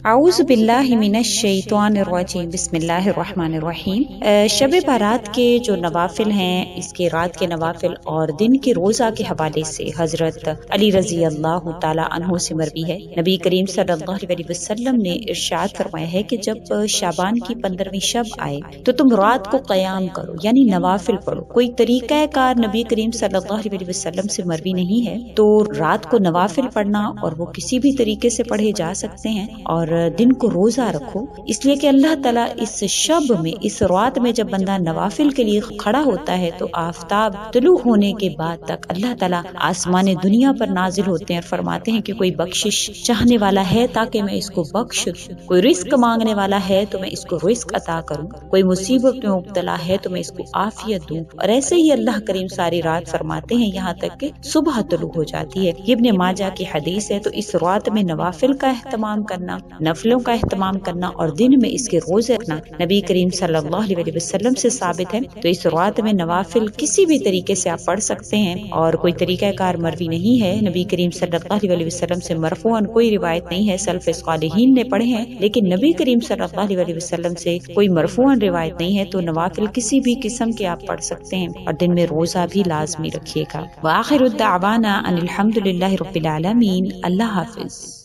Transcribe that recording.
اعوذ باللہ من الشیطان الرجیم، بسم اللہ الرحمن الرحیم۔ شب بارات کے جو نوافل ہیں، اس کے رات کے نوافل اور دن کے روزہ کے حوالے سے حضرت علی رضی اللہ تعالی عنہ سے مروی ہے، نبی کریم صلی اللہ علیہ وسلم نے ارشاد فرمایا ہے کہ جب شعبان کی 15ویں شب آئے تو تم رات کو قیام کرو، یعنی نوافل پڑھو۔ کوئی طریقہ کار نبی کریم صلی اللہ علیہ وسلم سے مروی نہیں ہے، تو رات کو نوافل پڑھنا اور وہ کسی بھی طریقے سے پڑھے جا سکتے ہیں، اور دن کو روزہ رکھو، اس لیے کہ اللہ تعالیٰ اس شب میں، اس رات میں جب بندہ نوافل کے لیے کھڑا ہوتا ہے تو آفتاب طلوع ہونے کے بعد تک اللہ تعالیٰ آسمان دنیا پر نازل ہوتے ہیں اور فرماتے ہیں کہ کوئی بخشش چاہنے والا ہے تاکہ میں اس کو بخش دوں، کوئی رزق مانگنے والا ہے تو میں اس کو رزق عطا کروں، کوئی مصیبت میں مبتلا ہے تو میں اس کو عافیت دوں، اور ایسے ہی اللہ کریم ساری رات فرماتے ہیں یہاں تک کہ صبح طلوع ہو جاتی ہے۔ یہ ابن ماجہ کی حدیث ہے۔ تو اس رات میں نوافل کا اہتمام کرنا، نفلوں کا اہتمام کرنا اور دن میں اس کے روزے رکھنا نبی کریم صلی اللہ علیہ وسلم سے ثابت ہے۔ تو اس رات میں نوافل کسی بھی طریقے سے آپ پڑھ سکتے ہیں، اور کوئی طریقہ کار مروی نہیں ہے نبی کریم صلی اللہ علیہ وسلم سے مرفوعاً کوئی روایت نہیں ہے۔ سلف صالحین نے پڑھے ہیں لیکن نبی کریم صلی اللہ علیہ وسلم سے کوئی مرفوعاً روایت نہیں ہے۔ تو نوافل کسی بھی قسم کے آپ پڑھ سکتے ہیں، اور دن میں روزہ بھی لازمی رکھیے گا۔ وآخر الدعوانا ان الحمد للہ رب العالمین۔ اللہ حافظ۔